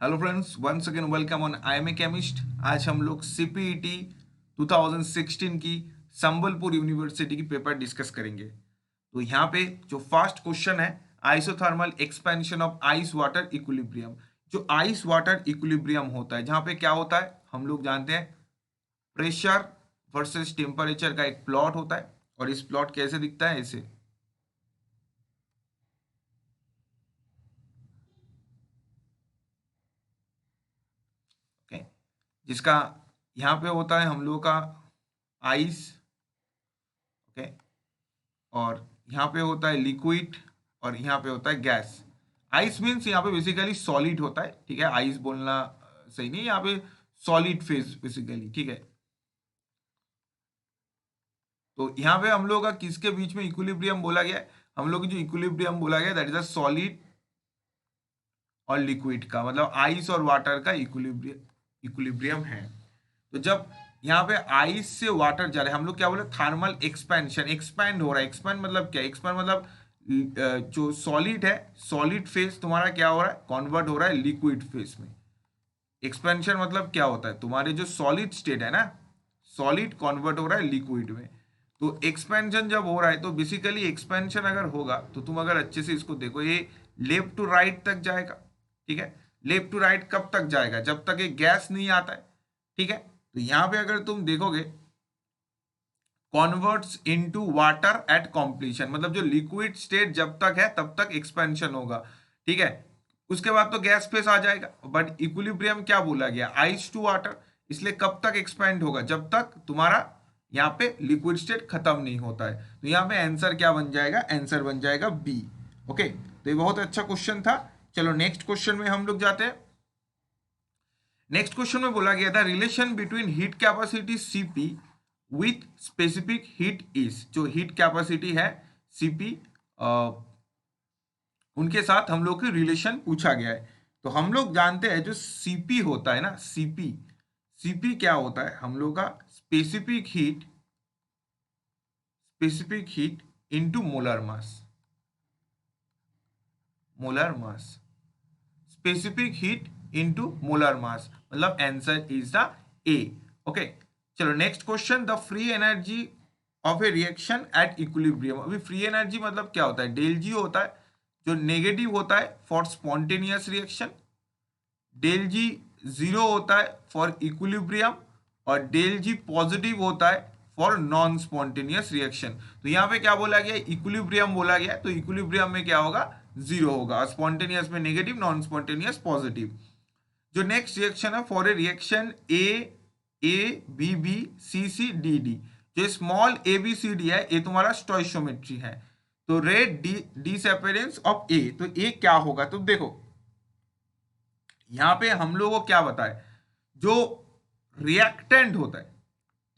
Hello friends, once again welcome on I am a chemist. आज हम लोग CPET 2016 की संबलपुर यूनिवर्सिटी की पेपर डिस्कस करेंगे। तो यहाँ पे जो फर्स्ट क्वेश्चन है, isothermal expansion of ice water equilibrium. जो आइस वाटर इक्विलिब्रियम होता है, जहाँ पे क्या होता है हम लोग जानते हैं, प्रेशर वर्सेस टेम्परेचर का एक प्लॉट होता है। और इस प्लॉट कैसे दिखता है, ऐसे। ओके, जिसका यहाँ पे होता है हम लोग का आइस। ओके, और यहाँ पे होता है लिक्विड और यहाँ पे होता है गैस। आइस मीन्स यहाँ पे बेसिकली सॉलिड होता है, ठीक है। आइस बोलना सही नहीं, यहाँ पे सॉलिड फेज बेसिकली, ठीक है। तो यहाँ पे हम लोग का किसके बीच में इक्विलिब्रियम बोला गया है, हम लोग जो इक्विलिब्रियम बोला गया दैट इज अ सॉलिड और लिक्विड का, मतलब आइस और वाटर का इक्विलिब्रियम इक्विलिब्रियम है। तो जब यहाँ पे आइस से वाटर जा रहा है, हम लोग क्या बोले, थर्मल एक्सपेंशन, एक्सपैंड हो रहा है। एक्सपैंड मतलब क्या, एक्सपैंड मतलब जो सॉलिड है, सॉलिड फेज तुम्हारा क्या हो रहा है, कन्वर्ट हो रहा है लिक्विड फेज में। एक्सपेंशन मतलब क्या होता है, तुम्हारे जो सॉलिड स्टेट है ना, सॉलिड कन्वर्ट हो रहा है लिक्विड में। तो एक्सपेंशन जब हो रहा है, तो बेसिकली एक्सपेंशन अगर होगा तो तुम अगर अच्छे से इसको देखो, ये लेफ्ट टू राइट तक जाएगा, ठीक है। लेफ्ट टू राइट कब तक जाएगा, जब तक एक गैस नहीं आता है, ठीक है। तो यहां पे अगर तुम देखोगे, कॉन्वर्ट्स इनटू वाटर एट कॉम्प्लीशन, मतलब जो लिक्विड स्टेट जब तक है तब तक एक्सपेंशन होगा, ठीक है। उसके बाद तो गैस फेस आ जाएगा। बट इक्विलिब्रियम क्या बोला गया, आइस टू वाटर, इसलिए कब तक एक्सपेंड होगा, जब तक तुम्हारा यहाँ पे लिक्विड स्टेट खत्म नहीं होता है। तो यहाँ पे आंसर क्या बन जाएगा, आंसर बन जाएगा बी। ओके, तो ये बहुत अच्छा क्वेश्चन था। चलो नेक्स्ट क्वेश्चन में हम लोग जाते हैं। नेक्स्ट क्वेश्चन में बोला गया था, relation between heat capacity CP with specific heat is. जो हीट कैपेसिटी है सीपी, उनके साथ हम लोग की रिलेशन पूछा गया है। तो हम लोग जानते हैं जो सीपी होता है ना, सीपी, सीपी क्या होता है हम लोग का, specific heat, specific heat into molar mass, molar mass, specific heat into molar mass, मतलब answer is the a. Okay, चलो next question, the free energy of a reaction at equilibrium. अभी free energy मतलब क्या होता है, del जी होता है, जो नेगेटिव होता है for spontaneous reaction, del G zero होता है फॉर इक्विलिब्रियम, और डेल जी पॉजिटिव होता है फॉर नॉन स्पॉन्टेनियस रिएक्शन। तो यहाँ पे क्या बोला गया, इक्विलिब्रियम बोला गया, तो इक्विलिब्रियम में क्या होगा, जीरो होगा, स्पॉन्टेनियस में नेगेटिव, नॉन स्पॉन्टेनियस पॉजिटिव। जो नेक्स्ट रिएक्शन है, for a reaction a b b c c d d, जो small a b c d है, ये तुम्हारा स्टोइशियोमेट्री है। तो rate the disappearance of a, तो ए क्या होगा, तो देखो यहां पे हम लोगों को क्या बताए, जो रिएक्टेंट होता है,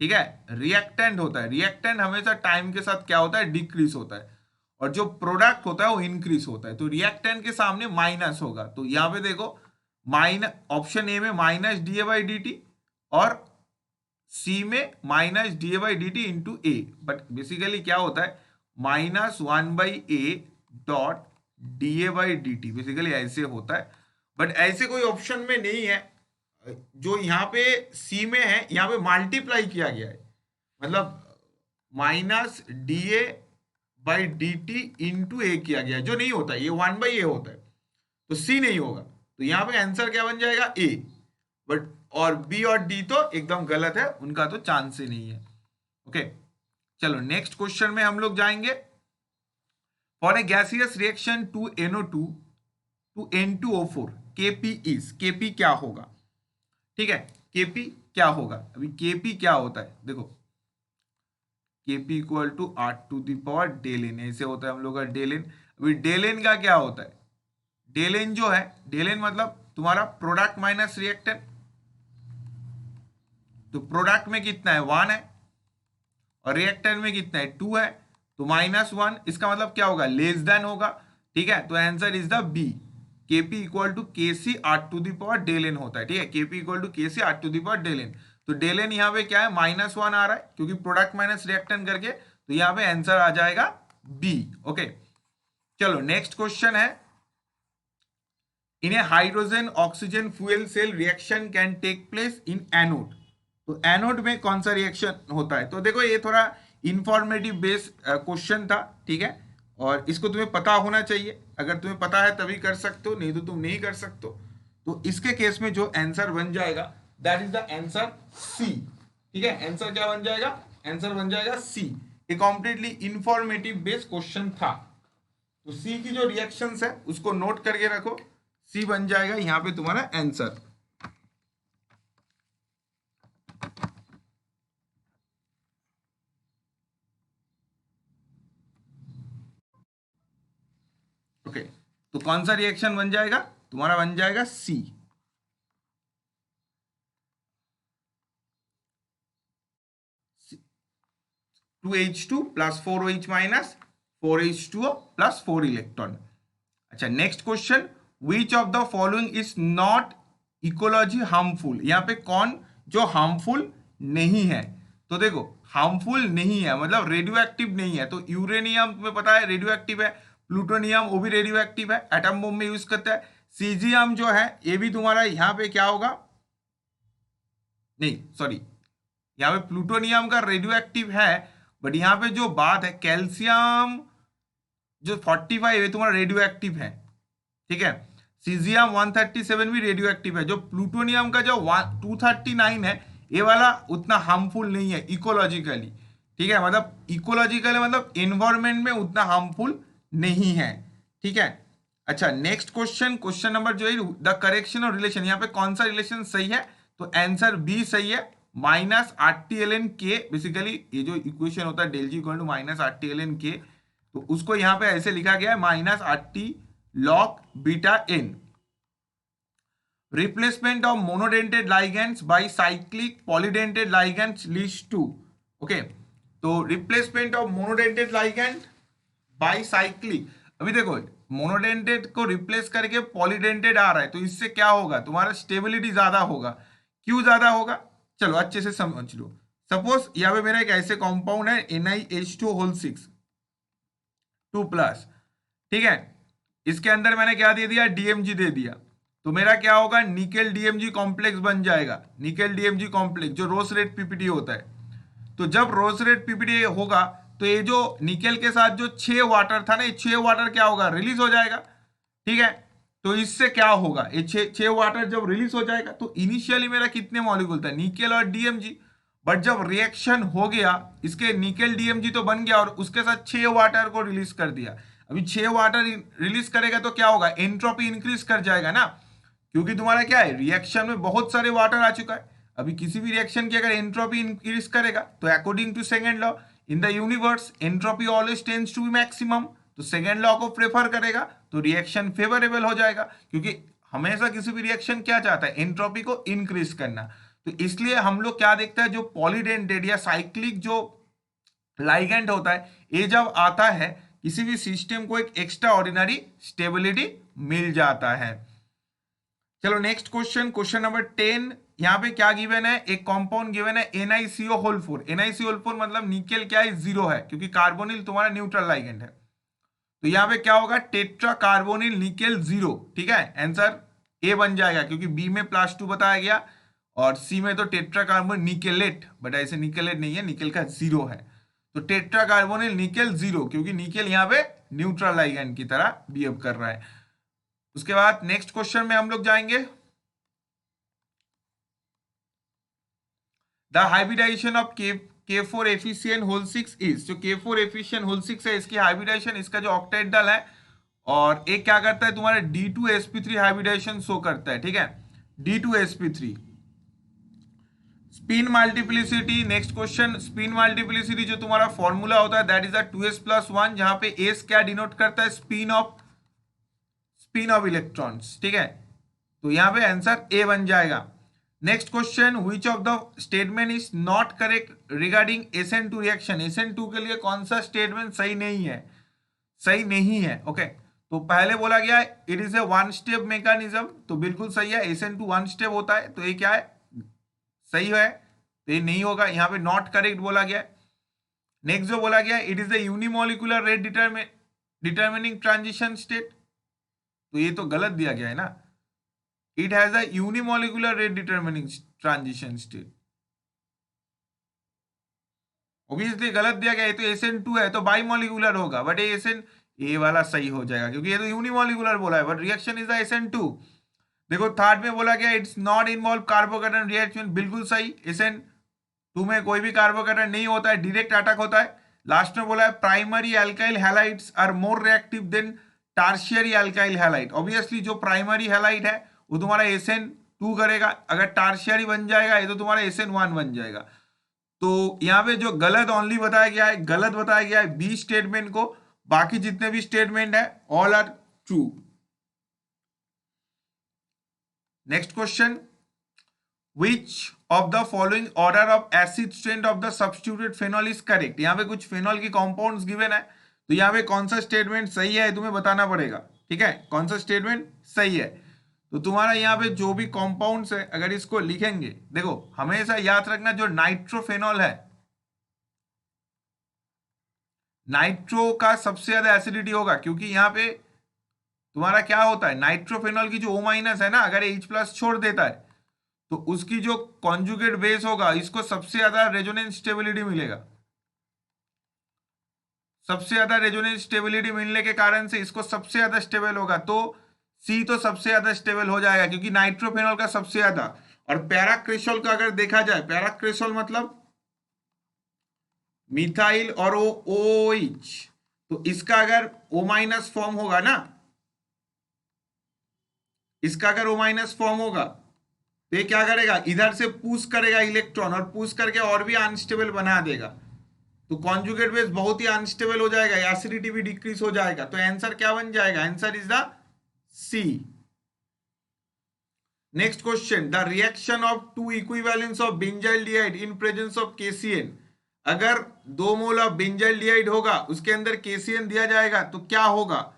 ठीक है, रिएक्टेंट होता है, रिएक्टेंट हमेशा टाइम के साथ क्या होता है, डिक्रीज होता है, और जो प्रोडक्ट होता है वो इंक्रीज होता है। तो रिएक्टेंट के सामने माइनस होगा, तो यहां पे देखो माइनस, ऑप्शन ए में minus d a by d T, और सी में minus d a by d t into A. But basically क्या होता है, minus one by A dot D a by d T, basically ऐसे होता है। बट ऐसे कोई ऑप्शन में नहीं है। जो यहाँ पे सी में है, यहाँ पे मल्टीप्लाई किया गया है, मतलब minus d a by d t into a किया गया है, जो नहीं होता है, ये वन बाई ए होता है, तो सी नहीं होगा। तो यहाँ पे आंसर क्या बन जाएगा, ए। बट और बी और डी तो एकदम गलत है, उनका तो चांस ही नहीं है। ओके, चलो नेक्स्ट क्वेश्चन में हम लोग जाएंगे। For a gaseous reaction two NO2 to N2O4, Kp is, Kp क्या होगा, ठीक है, Kp क्या होगा। अभी Kp क्या होता है, देखो Kp equal to R to the power del n, ऐसे होता है हम लोग का डेल एन। अभी डेल एन का क्या होता है, डेल एन जो है, डेल एन मतलब तुम्हारा प्रोडक्ट माइनस रिएक्टेंट। तो प्रोडक्ट में कितना है, 1 है, और रिएक्टेंट में कितना है, 2 है, तो -1, इसका मतलब क्या होगा, लेस देन होगा, ठीक है। तो answer is the b, Kp equal to k c r to the power del n होता है, ठीक है। Kp equal to k c r to the power del n. तो डेल एन यहाँ पे क्या है, -1 आ रहा है, क्योंकि प्रोडक्ट माइनस रिएक्टेंट करके, तो यहाँ पे आंसर आ जाएगा बी। ओके, चलो नेक्स्ट क्वेश्चन है, in a hydrogen oxygen fuel cell reaction can take place in anode. तो एनोड में कौन सा रिएक्शन होता है? तो देखो ये थोड़ा इंफॉर्मेटिव बेस्ड क्वेश्चन था, ठीक है, और इसको तुम्हें पता होना चाहिए। अगर तुम्हें पता है तभी कर सकते हो, नहीं तो तुम नहीं कर सकते हो। तो इसके केस में जो आंसर बन जाएगा that is the answer C, ठीक है। आंसर क्या बन जाएगा? आंसर बन जाएगा सी। ये कॉम्प्लीटली इंफॉर्मेटिव बेस्ड क्वेश्चन था। तो सी की जो रिएक्शंस है उसको नोट करके रखो, सी बन जाएगा यहां पे तुम्हारा आंसर। ओके, तो कौन सा रिएक्शन बन जाएगा? तुम्हारा बन जाएगा c. 2H2 plus 4OH minus 4H2O plus 4 electron. अच्छा, next question, which of the following is not ecology harmful? यहाँ पे कौन जो हार्मफुल नहीं है? तो देखो हार्मफुल नहीं है मतलब रेडियो एक्टिव नहीं है। तो यूरेनियम तुम्हें पता है रेडियो एक्टिव है, प्लूटोनियम वो भी रेडियो एक्टिव है, एटम बम में यूज करता है। सीजियम जो है ये भी तुम्हारा यहाँ पे क्या होगा, नहीं सॉरी, यहाँ पे प्लूटोनियम का रेडियो एक्टिव है, बट यहाँ पे जो बात है कैल्शियम जो 45 है तुम्हारा रेडियो एक्टिव है, ठीक है। सीजियम 137 भी रेडियो एक्टिव है। जो प्लूटोनियम का जो 239 है ये वाला उतना हार्मफुल नहीं है इकोलॉजिकली, ठीक है, मतलब इकोलॉजिकली मतलब एनवायरमेंट में उतना हार्मफुल नहीं है, ठीक है। अच्छा, नेक्स्ट क्वेश्चन, क्वेश्चन नंबर जो है द करेक्शन ऑफ रिलेशन, यहाँ पे कौन सा रिलेशन सही है? तो आंसर बी सही है, माइनस RTLN के। बेसिकली ये जो इक्वेशन होता है del G equal to minus RTLN K, तो उसको यहाँ पे ऐसे लिखा गया है minus RT log beta n। Replacement of monodentate ligands by cyclic polydentate ligands leads to, okay. तो replacement of monodentate ligand by cyclic, अभी देखो मोनोडेंटेड को रिप्लेस करके पॉलीडेंटेड आ रहा है, तो इससे क्या होगा? तुम्हारा स्टेबिलिटी ज्यादा होगा। क्यों ज्यादा होगा? चलो अच्छे से समझ लो। सपोज यहाँ पे मेरा एक ऐसे कॉम्पाउंड है NiH2 होल 6 2 प्लस, ठीक है। इसके अंदर मैंने क्या दे दिया? DMG दे दिया। तो मेरा क्या होगा? निकेल DMG कॉम्प्लेक्स बन जाएगा। निकेल DMG कॉम्प्लेक्स जो रोज रेड PPT होता है। तो जब रोज रेड PPT होगा तो ये जो निकेल के साथ जो 6 वाटर था ना, ये 6 वाटर क्या होगा? रिलीज हो जाएगा, ठीक है। तो इससे क्या होगा? ये 6 वाटर जब रिलीज हो जाएगा तो इनिशियली मेरा कितने मॉलिक्यूल था? निकेल और DMG। बट जब रिएक्शन हो गया इसके निकेल DMG तो बन गया और उसके साथ 6 वाटर को रिलीज कर दिया। अभी 6 वाटर रिलीज करेगा तो क्या होगा? एंट्रोपी इंक्रीज कर जाएगा ना, क्योंकि तुम्हारा क्या है रिएक्शन में बहुत सारे वाटर आ चुका है। अभी किसी भी रिएक्शन की अगर एंट्रोपी इंक्रीज करेगा तो according to second law in the universe entropy always tends to be maximum, तो सेकंड लॉ को प्रेफर करेगा तो रिएक्शन फेवरेबल हो जाएगा, क्योंकि हमेशा किसी भी रिएक्शन क्या चाहता है? एंट्रोपी को इंक्रीज करना। तो इसलिए हम लोग क्या देखते हैं, जो पॉलीडेंटेड या साइक्लिक जो लाइगेंड होता है ये जब आता है किसी भी सिस्टम को एक एक्स्ट्रा ऑर्डिनरी स्टेबिलिटी मिल जाता है। चलो नेक्स्ट क्वेश्चन, क्वेश्चन नंबर 10। यहाँ पे क्या गिवन है? एक कंपाउंड गिवन है NiCO होल 4। NiCO होल 4 मतलब निकेल क्या है? 0 है, क्योंकि कार्बोनिल तुम्हारा न्यूट्रल लाइगेंड है। तो यहाँ पे क्या होगा? टेट्रा कार्बोनिल निकेल 0, ठीक है। आंसर ए बन जाएगा, क्योंकि बी में +2 बताया गया और सी में तो टेट्रा कार्बोनिल निकेलेट, बट ऐसे निकेलेट नहीं है, निकेल का 0 है। तो टेट्रा कार्बोनिल निकेल 0, क्योंकि निकेल यहाँ पे न्यूट्रल लाइगेंड की तरह बिहेव कर रहा है। उसके बाद नेक्स्ट क्वेश्चन में हम लोग जाएंगे, the hybridization of K4 efficient whole 6 is. जो K4 एफिशिएंट होल 6 है इसकी हाइब्रिडाइजेशन, इसका जो ऑक्टेट है और एक क्या करता है तुम्हारे D2sp3 हाइब्रिडाइजेशन शो करता है, ठीक है। D2sp3 spin multiplicity, next question, spin multiplicity जो तुम्हारा फॉर्मूला होता है दैट इज द 2s+1, जहां पे s क्या डिनोट करता है? स्पिन ऑफ इलेक्ट्रॉन्स, ठीक है। तो यहां पे आंसर ए बन जाएगा। Next question, which of the statement is not correct regarding SN2 reaction? SN2 के लिए कौन सा स्टेटमेंट सही नहीं है? सही नहीं है, ओके। तो पहले बोला गया it is a one step mechanism, तो बिल्कुल सही है। SN2 वन स्टेप होता है, तो ये क्या है? सही है, तो ये नहीं होगा। यहाँ पे नॉट करेक्ट बोला गया। नेक्स्ट जो बोला गया it is a unimolecular rate determining transition state, तो ये तो गलत दिया गया है ना। It has a unimolecular rate determining transition state. Obviously गलत दिया गया, ये तो SN2 है तो बाईमोलिकुलर होगा, बट ये SN, ए वाला सही हो जाएगा क्योंकि ये तो यूनिमोलिकुलर बोला है, but reaction is the SN2। देखो थर्ड में बोला गया इट्स नॉट इन्वॉल्व कार्बोकेटन रिएक्शन, बिल्कुल सही। SN2 में कोई भी कार्बोकेटन नहीं होता है, डायरेक्ट अटैक होता है। लास्ट में बोला है primary alkyl halides are more reactive than tertiary alkyl halide. Obviously जो प्राइमरी हैलाइड है वो तुम्हारा SN2 करेगा, अगर टार्शियरी बन जाएगा ये तो तुम्हारा SN1 बन जाएगा। तो यहां पे जो गलत ओनली बताया गया है, गलत बताया गया है बी स्टेटमेंट को, बाकी जितने भी स्टेटमेंट है all are true. Next question, which of the following order of acid strength of the substituted phenol is correct. यहाँ पे कुछ फेनॉल की कंपाउंड्स गिवन है, तो यहाँ पे कौन सा स्टेटमेंट सही है तुम्हें बताना पड़ेगा, ठीक है, कौन सा स्टेटमेंट सही है। तो तुम्हारा यहाँ पे जो भी कंपाउंड्स है अगर इसको लिखेंगे, देखो हमेशा याद रखना जो नाइट्रोफेनॉल है, नाइट्रो का सबसे ज्यादा एसिडिटी होगा, क्योंकि यहाँ पे तुम्हारा क्या होता है, नाइट्रोफेनॉल की जो O माइनस है ना, अगर H+ छोड़ देता है तो उसकी जो कॉन्जुगेट बेस होगा इसको सबसे ज्यादा रेजोनेंस स्टेबिलिटी मिलेगा। सबसे ज्यादा रेजोनेंस स्टेबिलिटी मिलने के कारण से इसको सबसे ज्यादा स्टेबल होगा, तो सी तो सबसे ज्यादा स्टेबल हो जाएगा क्योंकि नाइट्रोफेनॉल का सबसे ज्यादा। और पैराक्रिसोल का अगर देखा जाए, पैराक्रिसोल मतलब मिथाइल और OH, तो इसका अगर O- फॉर्म होगा ना, इसका अगर O- फॉर्म होगा तो ये क्या करेगा, इधर से पुश करेगा इलेक्ट्रॉन और पुश करके और भी अनस्टेबल बना देगा, तो कॉन्जुगेट बेस बहुत ही अनस्टेबल हो जाएगा, एसिडिटी भी डिक्रीज हो जाएगा। तो आंसर क्या बन जाएगा, answer is the C. Next question, the reaction of two equivalence of benzaldehyde in presence of KCN। अगर 2 मोल ऑफ बेंजाइल्डिहाइड होगा उसके अंदर KCN दिया जाएगा तो क्या होगा।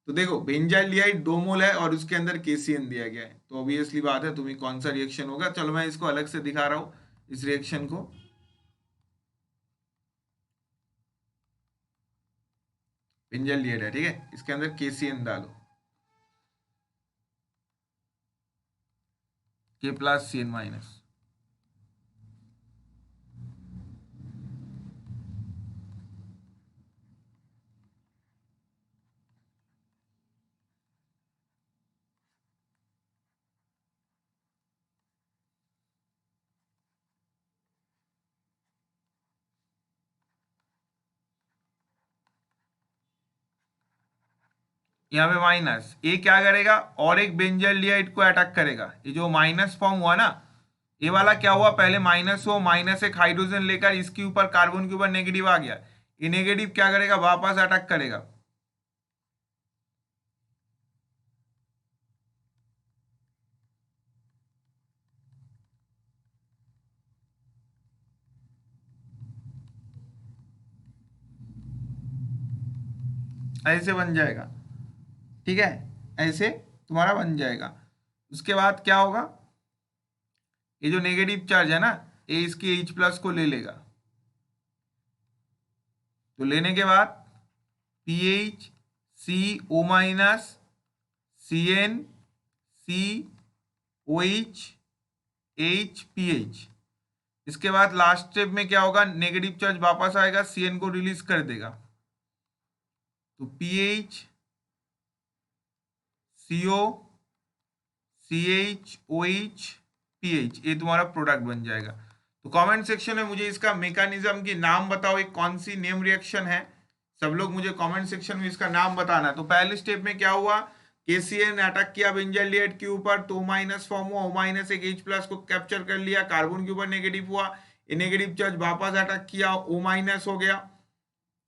तो देखो बेंजाइल्डिहाइड 2 मोल है और उसके अंदर KCN दिया गया है, तो ऑब्वियसली बात है तुम्हें कौन सा रिएक्शन होगा। चलो मैं इसको अलग से दिखा रहा हूं इस रिएक्शन को। बेंजाइल्डिहाइड है, ठीक है, इसके अंदर KCN डालो, K+CN-। यहाँ पे माइनस, ये क्या करेगा और एक बेंजाइल्डिहाइड को अटैक करेगा। ये जो माइनस फॉर्म हुआ ना, ये वाला क्या हुआ, पहले माइनस हो, माइनस एक हाइड्रोजन लेकर इसके ऊपर कार्बन के ऊपर नेगेटिव आ गया, ये नेगेटिव क्या करेगा वापस अटैक करेगा। ऐसे बन जाएगा, ठीक है, ऐसे तुम्हारा बन जाएगा। उसके बाद क्या होगा, ये जो नेगेटिव चार्ज है ना, ये इसके H+ को ले लेगा, तो लेने के बाद PH CO-, CN COH HPH। इसके बाद लास्ट स्टेप में क्या होगा, नेगेटिव चार्ज वापस आएगा, CN को रिलीज कर देगा, तो PH CO CH OH PH, ये तुम्हारा प्रोडक्ट बन जाएगा। तो कमेंट सेक्शन में मुझे इसका मैकेनिज्म की नाम बताओ, एक कौन सी नेम रिएक्शन है, सब लोग मुझे कमेंट सेक्शन में इसका नाम बताना। तो पहले स्टेप में क्या हुआ, KCN ने अटैक किया बेंजाइल्डिहाइड के ऊपर, तो O- फॉर्म हुआ, O- एक H+ को कैप्चर कर लिया, कार्बन के ऊपर नेगेटिव हुआ, ये नेगेटिव चार्ज वापस अटैक किया, O- हो गया,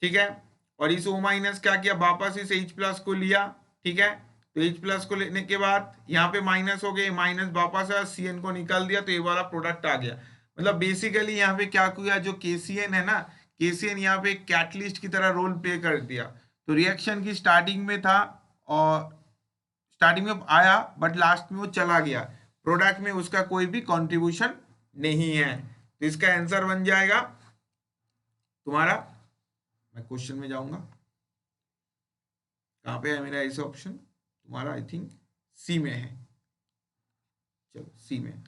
ठीक है, और इस O- क्या किया वापस इस H+ को लिया, ठीक है, तो H+ को लेने के बाद यहाँ पे माइनस हो गए, माइनस वापस आया, CN को निकाल दिया, तो ये वाला प्रोडक्ट आ गया। मतलब बेसिकली यहाँ पे क्या किया, जो KCN है ना, KCN यहाँ पे कैटलिस्ट की तरह रोल प्ले कर दिया। तो रिएक्शन की स्टार्टिंग में था और स्टार्टिंग में आया बट लास्ट में वो चला गया, प्रोडक्ट में उसका कोई भी कंट्रीब्यूशन नहीं है। तो इसका आंसर बन जाएगा तुम्हारा, मैं क्वेश्चन में जाऊंगा, कहाँ पे है मेरा ऐसे ऑप्शन, तुम्हारा आई थिंक सी में है, चलो सी में।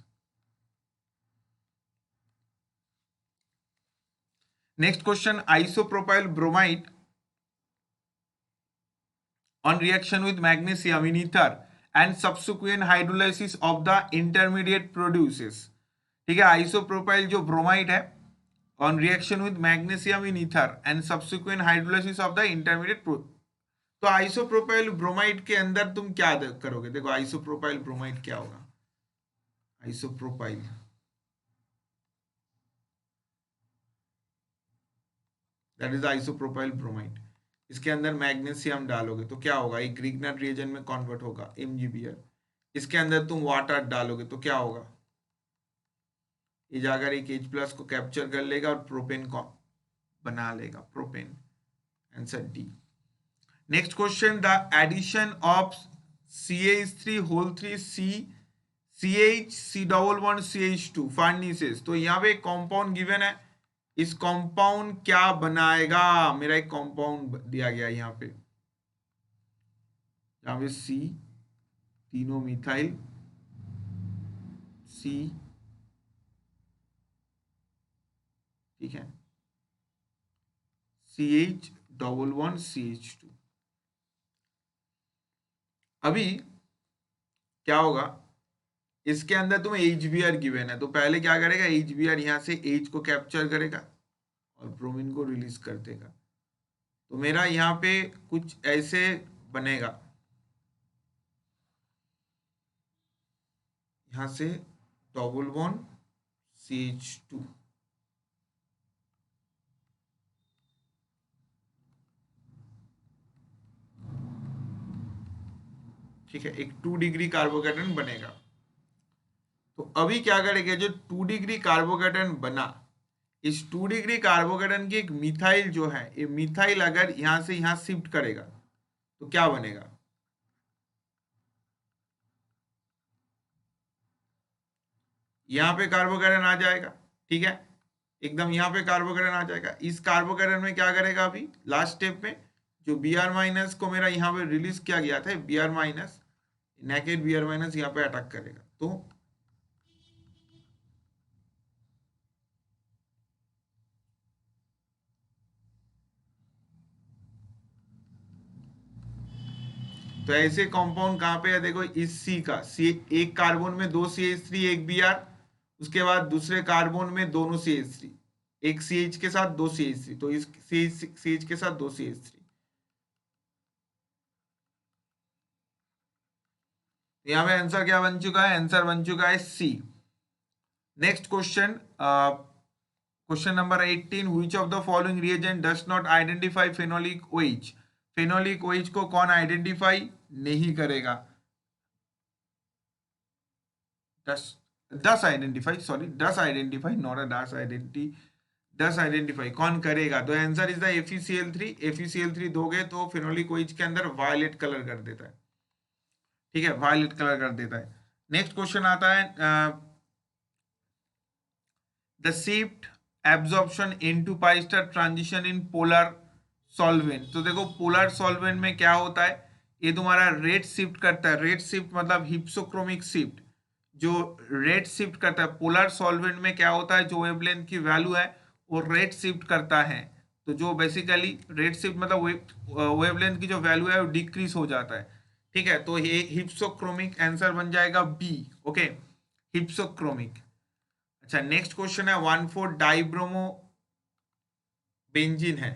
Next question, isopropyl bromide on reaction with magnesium in ether and subsequent hydrolysis of the intermediate produces। ठीक है, आइसोप्रोपाइल जो ब्रोमाइड है on reaction with magnesium in ether and subsequent hydrolysis of the intermediate तो isopropyl bromide के अंदर तुम क्या करोगे? देखो आइसोप्रोपाइल ब्रोमाइड क्या होगा, isopropyl that is isopropyl bromide, इसके अंदर मैग्नीशियम डालोगे तो क्या होगा, एक ग्रिग्नार्ड रिएजेंट में कन्वर्ट होगा MgBr। इसके अंदर तुम वाटर डालोगे तो क्या होगा, ये जाकर एक H+ को कैप्चर कर लेगा और प्रोपेन को बना लेगा, propane. Answer D. Next question, the addition of CH3 whole 3 CH C11CH2 furnaces. तो यहाँ पे कंपाउंड गिवन है, इस कंपाउंड क्या बनाएगा? मेरा एक कंपाउंड दिया गया यहाँ पे C, तीनों मिथाइल C, ठीक है, CH11CH2। अभी क्या होगा, इसके अंदर तुम्हें HBr गिवन है, तो पहले क्या करेगा, HBr यहां से H को कैप्चर करेगा और ब्रोमीन को रिलीज कर देगा। तो मेरा यहाँ पे कुछ ऐसे बनेगा, यहां से डबल बॉन्ड CH2, ठीक है, एक 2 डिग्री कार्बोकेटन बनेगा। तो अभी क्या करेंगे, जो 2 डिग्री कार्बोकेटन बना, इस 2 डिग्री कार्बोकेटन की एक मिथाइल जो है, ये मिथाइल अगर यहां से यहां शिफ्ट करेगा तो क्या बनेगा, यहां पे कार्बोकेटन आ जाएगा, ठीक है, एकदम यहाँ पे कार्बोकेटन आ जाएगा। इस कार्बोकेटन में क्या करेगा, अभी लास्ट स्टेप में जो Br- को मेरा यहाँ पे रिलीज किया गया था, Br-, नेकेड Br- यहाँ पे अटैक करेगा। तो ऐसे कंपाउंड कहाँ पे है, देखो इस C का, C एक कार्बन में 2 CH3 एक Br, उसके बाद दूसरे कार्बन में दोनों CH3, एक CH के साथ 2 CH3, तो इस CH के साथ 2 CH3। यहाँ पे आंसर क्या बन चुका है, आंसर बन चुका है C। Next question, question number 18, which of the following reagent does not identify phenolic OH। Phenolic OH को कौन आइडेंटिफाई नहीं करेगा, दस आइडेंटिफाई, सॉरी दस आइडेंटिफाई, नॉट अ दस आइडेंटिटी, दस आइडेंटिफाई कौन करेगा? तो answer is the FeCl3। FeCl3 दोगे तो फेनोलिक OH के अंदर वायलेट कलर कर देता है, ठीक है, वायलेट कलर कर देता है। नेक्स्ट क्वेश्चन आता है, the shift absorption into pi star transition in polar solvent. तो देखो पोलर सॉल्वेंट में क्या होता है, ये तुम्हारा रेड शिफ्ट करता है, रेड शिफ्ट मतलब हिप्सोक्रोमिक शिफ्ट, जो रेड शिफ्ट करता है पोलर सॉल्वेंट में क्या होता है, जो वेवलेंथ की वैल्यू है वो रेड शिफ्ट करता है। तो जो बेसिकली रेड शिफ्ट मतलब वेवलेंथ की जो वैल्यू है वो डिक्रीज हो जाता है, ठीक है, तो ये हिप्सोक्रोमिक, आंसर बन जाएगा बी, ओके, हिप्सोक्रोमिक। अच्छा नेक्स्ट क्वेश्चन है, 1,4 डाइब्रोमो बेंजीन है,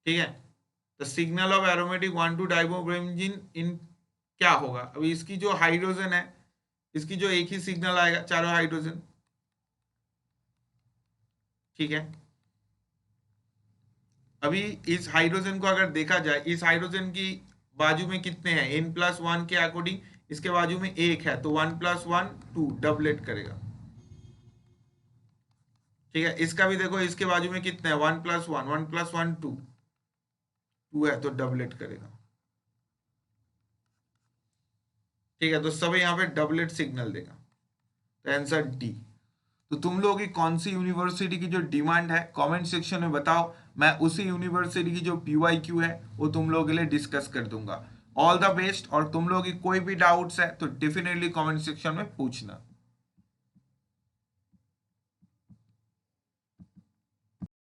ठीक है, द सिग्नल ऑफ एरोमेटिक 1,2 डाइब्रोमोबेंजीन इन क्या होगा? अभी इसकी जो हाइड्रोजन है, इसकी जो एक ही सिग्नल आएगा, चारों हाइड्रोजन, ठीक है। अभी इस हाइड्रोजन को अगर देखा जाए, इस हाइड्रोजन की बाजू में कितने हैं, N+1 के अकॉर्डिंग इसके बाजू में एक है, तो 1+1 2 डबलेट करेगा, ठीक है। इसका भी देखो, इसके बाजू में कितने हैं, 1+1 1+1 2 2 है, तो डबलेट करेगा, ठीक है, तो सब यहाँ पे डबलेट सिग्नल देगा, तो आंसर डी। तो तुम लोगों की कौन सी यूनिवर्सिटी की जो डिमांड है कमेंट सेक्शन में बताओ, मैं उसी यूनिवर्सिटी की जो PYQ है वो तुम लोगों के लिए डिस्कस कर दूंगा। All the best. और तुम लोगों की कोई भी डाउट्स है तो डेफिनेटली कमेंट सेक्शन में पूछना।